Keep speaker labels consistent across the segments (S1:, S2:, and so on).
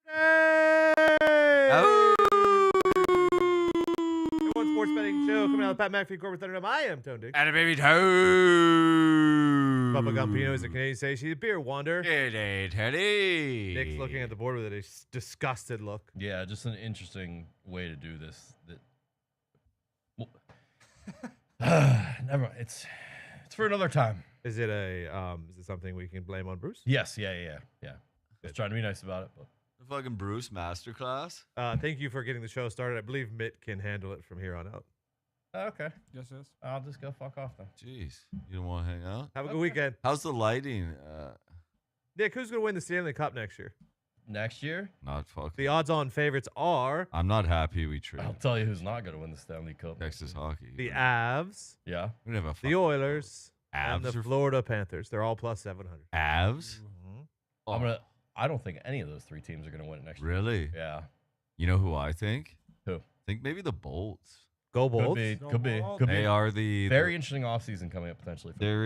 S1: Oh.
S2: One sports betting show coming out of the Pat McAfee Corporate Thunder. I am Tone Dick.
S1: And a baby toe.
S2: Bubba Gumpino is a Canadian say she's a beer wander.
S1: Hey, Teddy.
S2: Nick's looking at the board with a disgusted look.
S3: Yeah, just an interesting way to do this. Never mind. It's for another time.
S2: Is it something we can blame on Bruce?
S3: Yes, yeah. I was trying to be nice about it, but
S1: The fucking Bruce masterclass.
S2: Thank you for getting the show started. I believe Mitt can handle it from here on out.
S3: okay.
S4: Yes.
S3: I'll just go fuck off then.
S1: Jeez, you don't want to hang out?
S2: Have a good weekend.
S1: How's the lighting?
S2: Nick, who's going to win the Stanley Cup next year?
S3: Next year,
S1: Not fucking.
S2: The odds-on favorites are
S1: I'm not happy we traded
S3: I'll tell you who's not going to win the Stanley Cup.
S1: Texas hockey.
S2: the Avs,
S3: Yeah.
S1: We don't have a
S2: the Oilers,
S1: Avs
S2: and the
S1: or
S2: Florida Panthers. They're all plus 700.
S1: Avs.
S2: Mhm.
S3: I don't think any of those three teams are going to win it next year.
S1: Really?
S3: Yeah.
S1: You know who I think?
S3: Who?
S1: I think maybe the Bolts.
S2: Go
S3: Could
S2: Bolts.
S3: be.
S4: Go
S3: Could be.
S4: Bolts.
S3: Could
S1: They
S3: be.
S1: are the
S3: Very interesting offseason coming up potentially. For
S1: There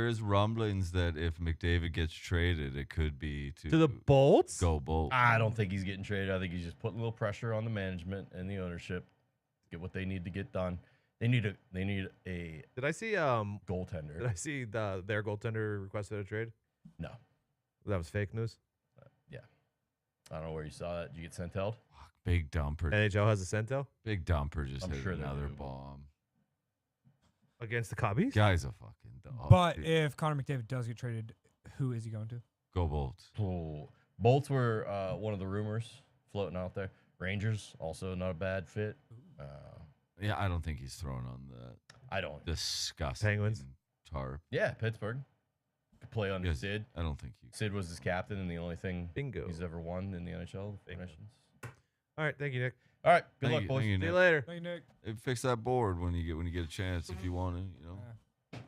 S1: is rumblings that if McDavid gets traded, it could be
S2: To the Bolts?
S1: Go Bolts.
S3: I don't think he's getting traded. I think he's just putting a little pressure on the management and the ownership to get what they need to get done. They need a
S2: Did I see
S3: goaltender.
S2: their goaltender requested a trade?
S3: No.
S2: That was fake news.
S3: I don't know where you saw that. Did you get sent out?
S1: Fuck, Big Dumper.
S2: NHL has a Cento
S1: Big Dumper just
S3: I'm
S1: hit
S3: sure they
S1: another
S3: do.
S1: bomb.
S2: against the Cubbies.
S1: Guy's a fucking dog.
S4: But
S1: dude.
S4: if Connor McDavid does get traded, who is he going to?
S1: Go Bolts.
S3: Oh, Bolts were one of the rumors floating out there. Rangers, also not a bad fit.
S1: Yeah, I don't think he's thrown on the
S3: I don't.
S1: disgusting
S2: Penguins?
S1: tarp.
S3: Yeah, Pittsburgh. Could play under
S1: Yes,
S3: Sid.
S1: I don't think he.
S3: Sid was his captain and the only thing
S2: Bingo.
S3: he's ever won in the NHL.
S2: Bingo.
S3: Nations.
S2: All right, thank you, Nick.
S3: All right, good
S1: Thank
S3: luck,
S1: you-
S3: boys.
S1: thank you,
S2: See you
S1: Nick.
S2: later.
S4: Thank you, Nick.
S1: Hey, fix that board when you get a chance if you want to. You know,
S4: Yeah.
S1: it's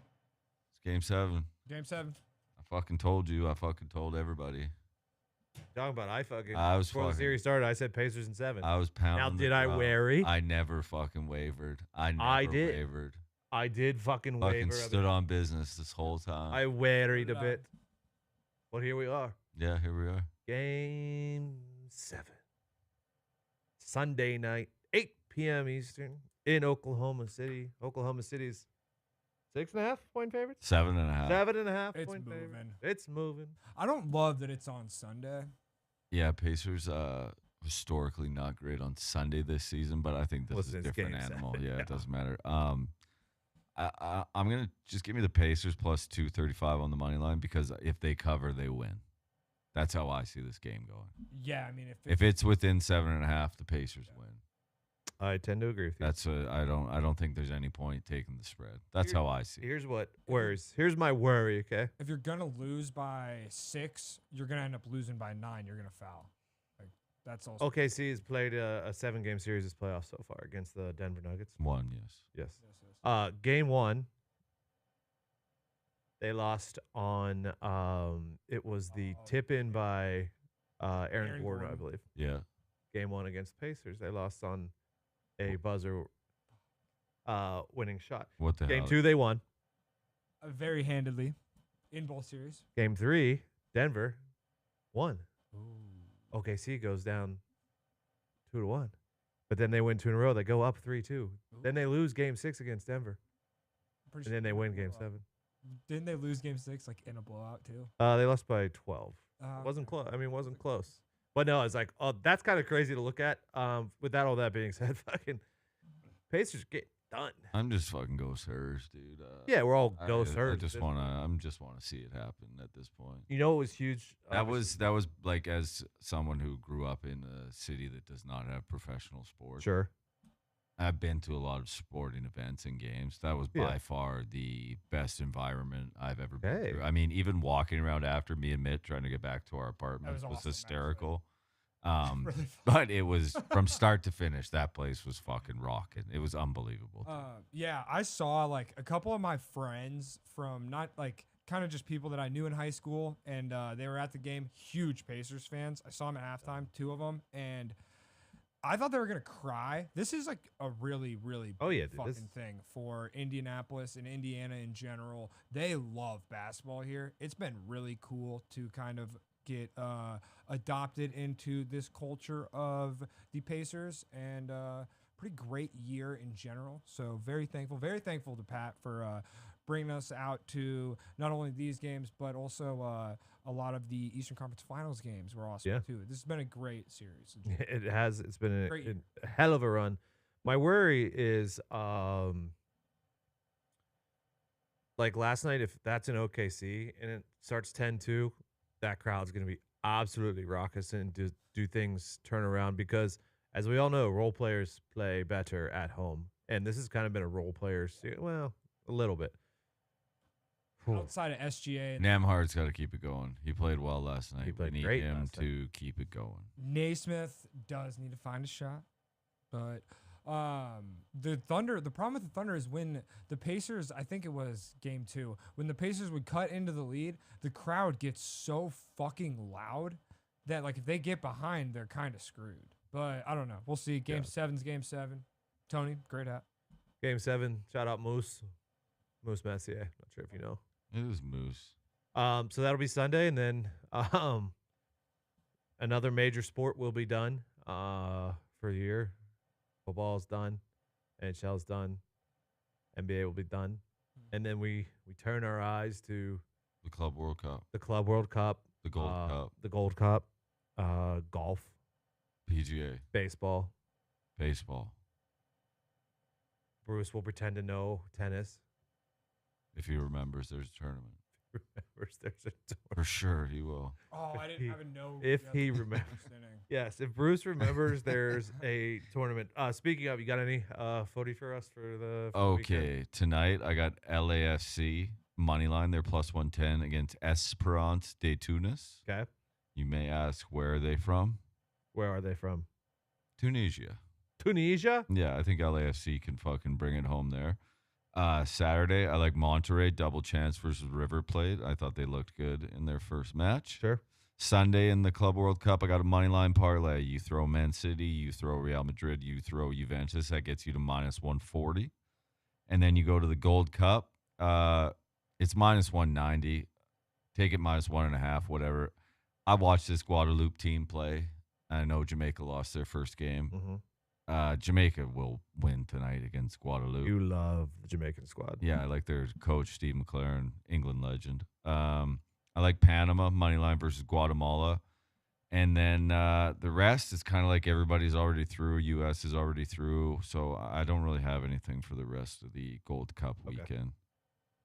S1: Game 7.
S4: Game 7.
S1: I fucking told you. I fucking told everybody.
S2: Talking about
S1: I was
S2: before the
S1: fucking.
S2: series started, I said Pacers in 7.
S1: I was pounding.
S2: Now,
S1: the
S2: did I
S1: drum.
S2: wary?
S1: I never fucking wavered. I never
S2: did.
S1: wavered.
S2: I did fucking
S1: Fucking
S2: waver. a
S1: stood
S2: bit.
S1: on business this whole time.
S2: I worried a
S4: Did I?
S2: bit. But here we are.
S1: Yeah, here we are.
S2: Game 7. Sunday night, 8 p.m. Eastern in Oklahoma City. Oklahoma City's 6.5 point favorite?
S1: 7.5.
S2: 7.5
S4: It's
S2: point favorite.
S4: moving.
S2: It's moving.
S4: I don't love that it's on Sunday.
S1: Yeah, Pacers historically not great on Sunday this season, but I think this
S2: Listen,
S1: is a
S2: it's
S1: different
S2: Game
S1: animal.
S2: 7,
S1: Yeah,
S2: yeah.
S1: it doesn't matter. I'm gonna just give me the Pacers plus 235 on the money line because if they cover, they win. That's how I see this game going.
S4: Yeah, I mean,
S1: If it's within 7.5, the Pacers win.
S2: I tend to agree with you.
S1: That's I don't think there's any point taking the spread. That's how I see it.
S2: Here's what worries. Here's my worry, okay?
S4: if you're gonna lose by 6, you're gonna end up losing by 9. You're gonna foul. Like that's also.
S2: OKC has played a 7-game series this playoff so far against the Denver Nuggets.
S1: One, yes.
S2: Yes.
S4: Yes.
S2: Game 1, they lost on it was the tip in by Aaron
S4: Aaron
S2: Gordon, I
S4: Gordon.
S2: believe.
S1: Yeah.
S2: Game 1 against Pacers, they lost on a buzzer winning shot.
S1: What the
S2: Game
S1: hell?
S2: 2, they won.
S4: Very handedly in both series.
S2: Game 3, Denver won. OKC goes down 2-1. But then they win 2 in a row. They go up 3-2. Then they lose Game 6 against Denver.
S4: Pretty
S2: And then they
S4: sure
S2: win
S4: they
S2: Game
S4: blew
S2: 7.
S4: out. Didn't they lose Game 6 like in a blowout too?
S2: They lost by 12. Wasn't
S4: Okay.
S2: close. I mean, wasn't close. But no, it's like, oh, that's kind of crazy to look at. With all that being said, fucking Pacers get done.
S1: I'm just fucking go Sirs, dude.
S2: Yeah, we're all
S1: I
S2: go
S1: I
S2: Sirs.
S1: just wanna see it happen at this point.
S2: You know, it was huge.
S1: That was like, as someone who grew up in a city that does not have professional sports.
S2: sure.
S1: I've been to a lot of sporting events and games. That was
S2: Yeah.
S1: by far the best environment I've ever been
S2: Hey.
S1: through. I mean, even walking around after me and Mitt trying to get back to our apartment
S4: was
S1: was
S4: awesome, actually.
S1: hysterical.
S4: Really fun.
S1: But it was from start to finish. That place was fucking rocking. It was unbelievable. dude.
S4: Yeah, I saw like a couple of my friends from not like kind of just people that I knew in high school, and they were at the game. Huge Pacers fans. I saw them at halftime, 2 of them, and I thought they were gonna cry. This is like a really, really
S2: Oh, yeah,
S4: big
S2: dude,
S4: fucking
S2: this-
S4: thing for Indianapolis and Indiana in general. They love basketball here. It's been really cool to kind of get adopted into this culture of the Pacers, and pretty great year in general. So very thankful to Pat for bringing us out to not only these games, but also a lot of the Eastern Conference Finals games were awesome
S2: Yeah.
S4: too. This has been a great series.
S2: It has. It's been
S4: Great year.
S2: a hell of a run. My worry is, like last night, if that's an OKC and it starts 10-2, that crowd's going to be absolutely raucous and do things turn around because, as we all know, role players play better at home. And this has kind of been a role player, well, a little bit. Whew.
S4: Outside of SGA,
S1: Namhart's got to keep it going. He played well last night.
S2: He played
S1: we need
S2: great
S1: him
S2: last
S1: to keep it going.
S4: Naismith does need to find a shot, but the problem with the Thunder is when the Pacers, I think it was game 2, when the Pacers would cut into the lead, the crowd gets so fucking loud that like if they get behind, they're kind of screwed. But I don't know. We'll see. Game 7's game 7. Tony, great hat.
S2: Game 7, shout out Moose Messier. Not sure if you know.
S1: It was Moose.
S2: So that'll be Sunday, and then another major sport will be done for the year. Football's done, NHL's done, NBA will be done, and then we turn our eyes to
S1: The Club World Cup.
S2: the Club World Cup,
S1: The Gold Cup.
S2: the Gold Cup, golf,
S1: PGA.
S2: baseball.
S1: Baseball.
S2: Bruce will pretend to know tennis.
S1: If he remembers there's a tournament.
S2: Remembers there's a
S1: For sure he will.
S4: Oh, I didn't have a no.
S2: if he remembers. Yes, if Bruce remembers there's a tournament. Speaking of, you got any footy for us for the weekend?
S1: Okay, tonight I got LAFC Moneyline. They're plus 110 against Esperance de Tunis.
S2: Okay.
S1: You may ask, where are they from?
S2: Where are they from?
S1: Tunisia.
S2: Tunisia?
S1: Yeah, I think LAFC can fucking bring it home there. Saturday, I like Monterrey, double chance versus River Plate. I thought they looked good in their first match.
S2: Sure.
S1: Sunday in the Club World Cup, I got a money line parlay. You throw Man City, you throw Real Madrid, you throw Juventus. That gets you to minus 140. And then you go to the Gold Cup. It's minus 190. Take it minus 1.5, whatever. I watched this Guadeloupe team play. I know Jamaica lost their first game.
S2: Mm-hmm.
S1: Jamaica will win tonight against Guadeloupe.
S2: You love the Jamaican squad.
S1: Yeah, I like their coach, Steve McLaren, England legend. I like Panama, Moneyline versus Guatemala. And then the rest is kind of like everybody's already through. U.S. is already through. So I don't really have anything for the rest of the Gold Cup weekend.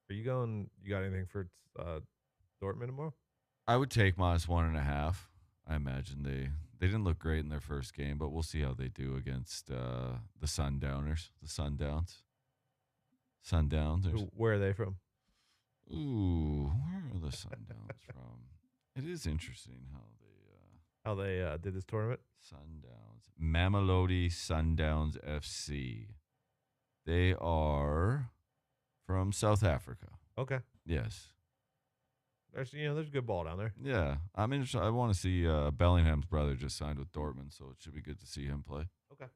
S2: Are you going? You got anything for Dortmund tomorrow?
S1: I would take minus 1.5. I imagine they didn't look great in their first game, but we'll see how they do against the Sundowners, the Sundowns. Sundowns.
S2: Where are they from?
S1: Ooh, where are the Sundowns from? It is interesting how they
S2: Did this tournament?
S1: Sundowns. Mamelodi Sundowns FC. They are from South Africa.
S2: Okay.
S1: Yes.
S2: There's good ball down there.
S1: Yeah. I'm interested. I want to see Bellingham's brother just signed with Dortmund, so it should be good to see him play.
S2: Okay.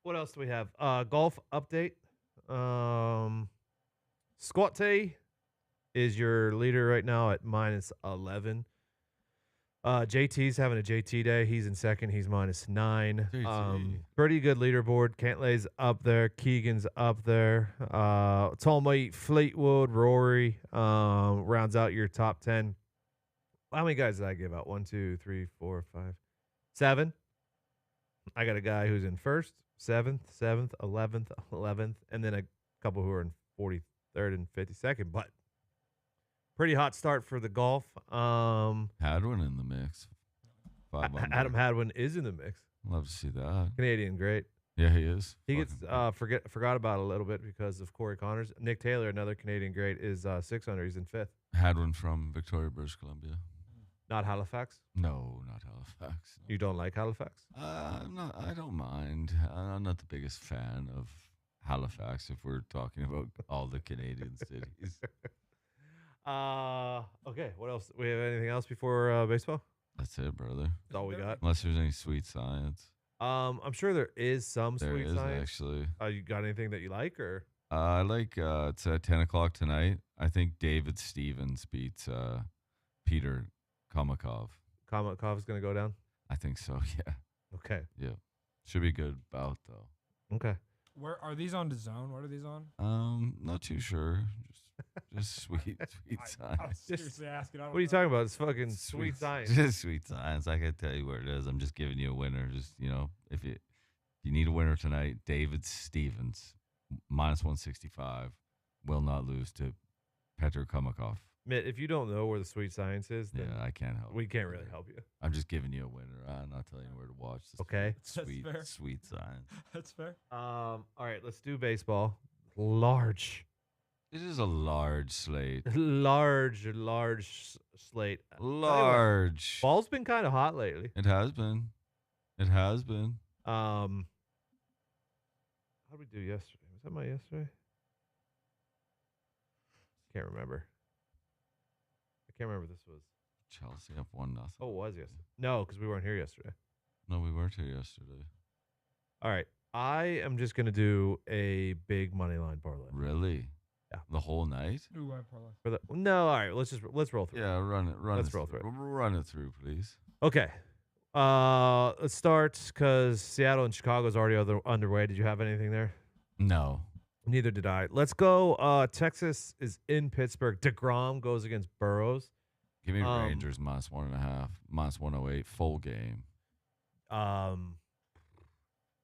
S2: What else do we have? Golf update. Squat T is your leader right now at minus 11. JT's having a JT day. He's in second. He's minus 9.
S1: JT.
S2: Pretty good leaderboard. Cantlay's up there. Keegan's up there. Tolmite, Fleetwood, Rory rounds out your top 10. How many guys did I give out? 1, 2, 3, 4, 5, 7. I got a guy who's in first, 7th, 11th, and then a couple who are in 43rd and 52nd. But pretty hot start for the golf.
S1: Hadwin in the mix. 5 under.
S2: Adam Hadwin is in the mix.
S1: Love to see that.
S2: Canadian great.
S1: Yeah, he is.
S2: He gets
S1: Fucking-
S2: forgot about it a little bit because of Corey Connors. Nick Taylor, another Canadian great, is 6 under. He's in 5th.
S1: Hadwin from Victoria, British Columbia.
S2: Not Halifax.
S1: No, not Halifax.
S2: You don't like Halifax?
S1: I'm not. I don't mind. I'm not the biggest fan of Halifax if we're talking about all the Canadian cities.
S2: Okay. What else? We have anything else before baseball?
S1: That's it, brother.
S2: That's all we got.
S1: Unless there's any sweet science.
S2: I'm sure there is some
S1: There
S2: sweet
S1: is
S2: science.
S1: actually.
S2: You got anything that you like or?
S1: I like. It's at 10 o'clock tonight. I think David Stevens beats Peter Komakov.
S2: Komakov's going to go down?
S1: I think so. Yeah.
S2: Okay.
S1: Yeah. Should be a good bout though.
S2: Okay.
S4: Where are these on the zone? What are these on?
S1: Not too sure. Just sweet
S4: I
S1: science.
S4: was seriously asking. I don't
S2: What are you
S4: know.
S2: talking about? It's fucking sweet science.
S1: Just sweet science. I can tell you where it is. I'm just giving you a winner. Just if you need a winner tonight, David Stevens, minus 165, will not lose to Petr Komakov.
S2: Mitt, if you don't know where the sweet science is, then
S1: Yeah, I can't help.
S2: we
S1: you.
S2: can't really help you.
S1: I'm just giving you a winner. I'm not telling you where to watch. This
S2: Okay.
S1: Sweet,
S4: That's fair.
S1: sweet science.
S4: That's fair.
S2: All right, let's do baseball. Large.
S1: It is a large slate.
S2: Large slate.
S1: Large.
S2: Ball's been kind of hot lately.
S1: It has been. It has been.
S2: How did we do yesterday? Was that my yesterday? Can't remember. I can't remember if this was.
S1: Chelsea up 1-0.
S2: Oh, it was yesterday. No, because we weren't here yesterday.
S1: No, we weren't here yesterday.
S2: All right. I am just going to do a big money line parlay.
S1: Really?
S2: Yeah.
S1: The whole night?
S4: Ooh, I parlay.
S2: For the, no, all right. Let's roll through.
S1: Yeah, run it.
S2: Let's
S1: it
S2: roll
S1: through.
S2: through
S1: Run it through, please.
S2: Okay. Let's start because Seattle and Chicago's already underway. Did you have anything there?
S1: No.
S2: Neither did I. Let's go. Texas is in Pittsburgh. DeGrom goes against Burrows.
S1: Give me Rangers minus 1.5, minus 108, full game.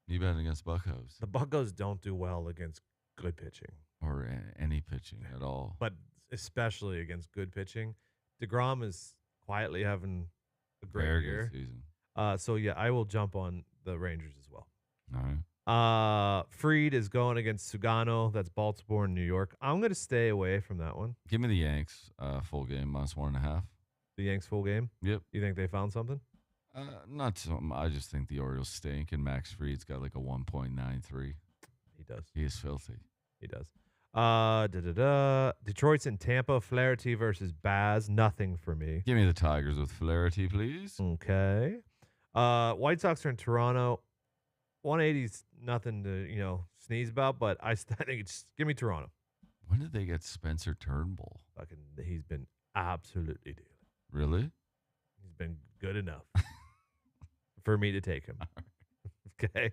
S1: You bet against Buckos
S2: The Buccos don't do well against good pitching,
S1: or any pitching at all.
S2: but especially against good pitching. DeGrom is quietly having a great
S1: Very
S2: year.
S1: good season.
S2: So yeah, I will jump on the Rangers as well.
S1: All right.
S2: Freed is going against Sugano. That's Baltimore and New York. I'm gonna stay away from that one.
S1: Give me the Yanks full game minus 1.5.
S2: The Yanks full game.
S1: Yep.
S2: You think they found something?
S1: Not so. I just think the Orioles stink, and Max Fried's got like a 1.93.
S2: He does.
S1: He is filthy.
S2: He does. Detroit's in Tampa. Flaherty versus Baz. Nothing for me.
S1: Give me the Tigers with Flaherty, please.
S2: Okay. White Sox are in Toronto. 180's nothing to sneeze about, but I think it's give me Toronto.
S1: When did they get Spencer Turnbull?
S2: Fucking, he's been absolutely dealing.
S1: Really?
S2: He's been good enough for me to take him. Okay.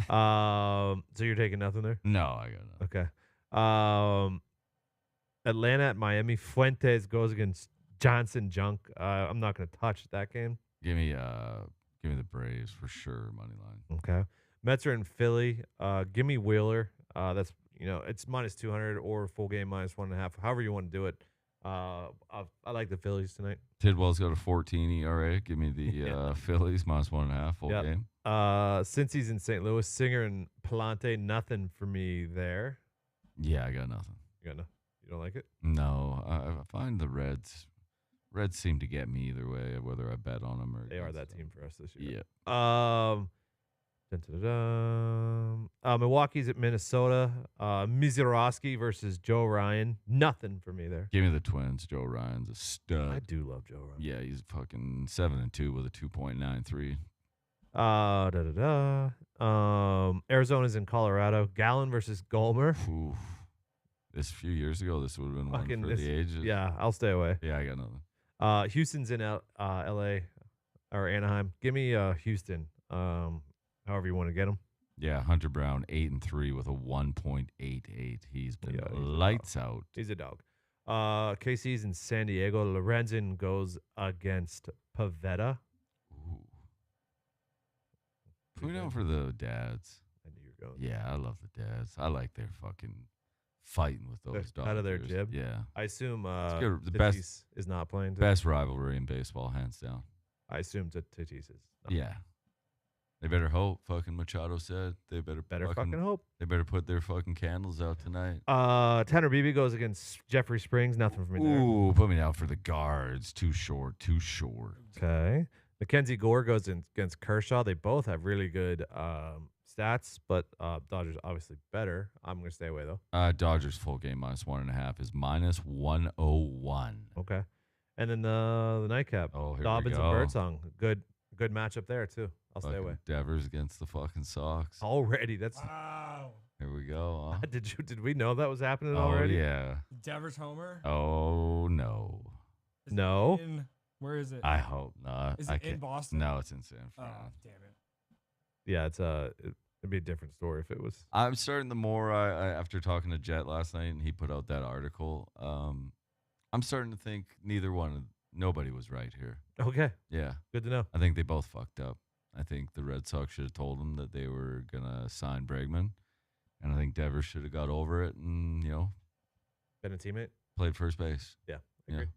S2: So you're taking nothing there?
S1: No, I got no.
S2: Okay. Atlanta at Miami. Fuentes goes against Johnson Junk. I'm not going to touch that game.
S1: Give me the Braves for sure, money line.
S2: Okay. Mets are in Philly. Give me Wheeler. That's it's minus 200 or full game minus 1.5. However you want to do it. I like the Phillies tonight.
S1: Tidwell's got a 14 ERA. Give me the Phillies minus 1.5 full
S2: Yep.
S1: game.
S2: Since he's in St. Louis, Singer and Palante, nothing for me there.
S1: Yeah, I got nothing.
S2: You don't like it?
S1: No, I find the Reds seem to get me either way, whether I bet on them or
S2: They are
S1: against
S2: that
S1: them.
S2: team for us this year.
S1: Yeah.
S2: Milwaukee's at Minnesota. Mizorowski versus Joe Ryan. Nothing for me there.
S1: Give me the Twins. Joe Ryan's a stud.
S2: I do love Joe Ryan.
S1: Yeah, he's fucking 7-2 with a 2.93.
S2: Arizona's in Colorado. Gallon versus Golmer.
S1: Oof. This a few years ago, this would have been one
S2: Fucking
S1: for
S2: this-
S1: the ages.
S2: Yeah, I'll stay away.
S1: Yeah, I got nothing.
S2: Houston's in L.A. or Anaheim. Give me Houston. However you want to get them.
S1: Yeah, Hunter Brown 8-3 with a 1.88. He's been
S2: Yeah, he's a
S1: lights out.
S2: He's a dog. KC's in San Diego. Lorenzen goes against Pavetta.
S1: Ooh. Put me down for the dads.
S2: I knew you were going.
S1: Yeah, I love the dads. I like their fucking fighting with those dogs.
S2: Out of their jib?
S1: Yeah.
S2: I assume
S1: good. The
S2: Tatis is not playing today.
S1: Best rivalry in baseball, hands down.
S2: I assume Tatis is. Not.
S1: Yeah. They better hope. Fucking Machado said they better
S2: Fucking hope.
S1: They better put their fucking candles out tonight.
S2: Tanner Beebe goes against Jeffrey Springs. Nothing for me there.
S1: Ooh, put me down for the guards. Too short.
S2: Okay. Mackenzie Gore goes against Kershaw. They both have really good stats, but Dodgers obviously better. I'm going to stay away, though.
S1: Dodgers full game minus 1.5 is minus 101.
S2: Okay. And then the nightcap.
S1: Oh, here
S2: Dobbins
S1: we
S2: and
S1: go.
S2: Birdsong. Good matchup there, too. I'll stay
S1: Fucking
S2: away.
S1: Devers against the fucking Sox.
S2: Already. That's
S4: Wow.
S1: Here we go. Huh?
S2: Did we know that was happening
S1: Oh,
S2: already?
S1: yeah.
S4: Devers homer.
S1: Oh, no.
S4: Is it
S2: No.
S4: in Where is it?
S1: I hope not.
S4: Is
S1: I
S4: it in
S1: can't-
S4: Boston?
S1: No, it's in San
S4: Oh,
S1: Fran.
S4: damn it.
S2: Yeah, it'd be a different story if it was.
S1: I'm starting the more I after talking to Jet last night and he put out that article. I'm starting to think nobody was right here.
S2: Okay,
S1: Yeah,
S2: good to know.
S1: I think they both fucked up. I think the Red Sox should have told them that they were gonna sign Bregman, and I think Devers should have got over it and
S2: Been a teammate.
S1: played first base.
S2: Yeah,
S1: Yeah.
S2: agree.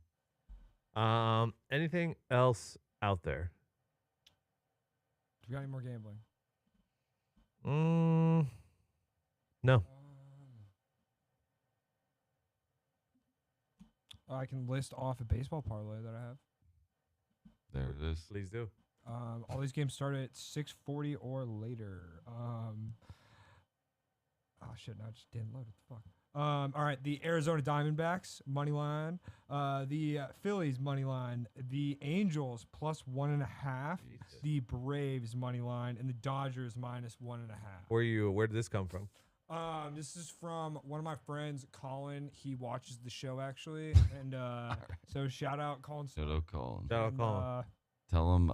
S2: Anything else out there?
S4: Do we got any more gambling?
S2: No.
S4: I can list off a baseball parlay that I have.
S1: There it is.
S2: Please do.
S4: All these games start at 6:40 or later. Oh shit! No, I just didn't load it. Fuck. All right, the Arizona Diamondbacks money line, the Phillies money line, the Angels +1.5,
S2: Jesus.
S4: the Braves money line, and the Dodgers -1.5.
S2: Where did this come from?
S4: This is from one of my friends, Colin. He watches the show actually, and so shout out Colin.
S1: Shout out Colin.
S2: Shout out
S4: And,
S2: Colin.
S1: Tell him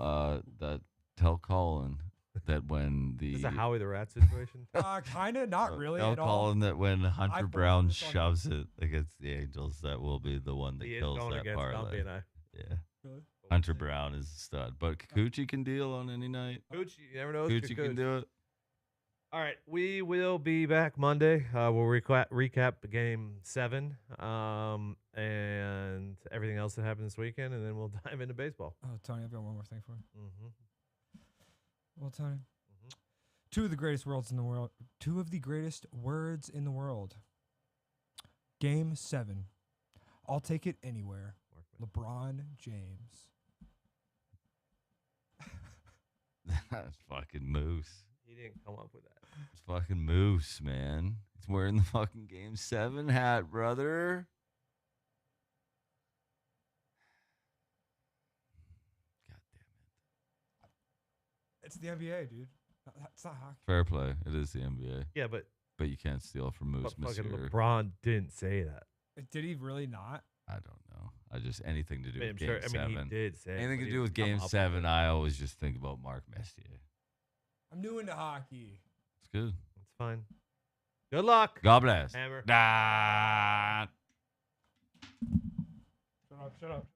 S1: tell Colin that when
S2: Is this
S1: the
S2: a Howie the Rat situation?
S4: Kind of, not really
S1: tell
S4: at all.
S1: Colin that when Hunter
S4: follow
S1: Brown
S4: this on-
S1: shoves it against the Angels, that will be the one that
S2: He is
S1: kills
S2: going
S1: that
S2: against Dumpy
S1: parlay.
S2: and I.
S1: Yeah,
S4: Really?
S1: Hunter Brown is a stud, but Kikuchi can deal on any night.
S2: Cooch, you never know.
S1: Kikuchi can do it.
S2: All right, we will be back Monday. We'll recap Game 7 and everything else that happened this weekend, and then we'll dive into baseball.
S4: Oh, Tony, I've got one more thing for you.
S2: Mm-hmm.
S4: Well, Tony, two of the greatest words in the world. Two of the greatest words in the world. Game 7. I'll take it anywhere. LeBron James.
S1: That's fucking Moose.
S2: He didn't come up with that.
S1: It's fucking Moose, man. He's wearing the fucking Game 7 hat, brother. God damn it.
S4: It's the NBA, dude. It's not hockey.
S1: Fair play. It is the NBA.
S2: Yeah, but
S1: But you can't steal from Moose,
S2: fucking
S1: monsieur.
S2: LeBron didn't say that.
S4: Did he really not?
S1: I don't know. I just anything to do
S2: I'm
S1: with
S2: sure.
S1: Game
S2: I mean,
S1: 7.
S2: he did say it,
S1: Anything
S2: but
S1: to
S2: he
S1: do with
S2: didn't come
S1: Game
S2: up with
S1: 7,
S2: it.
S1: I always just think about Mark Messier.
S4: I'm new into hockey.
S1: It's good.
S2: It's fine. Good luck.
S1: God bless.
S2: Hammer.
S1: Ah.
S4: Shut up.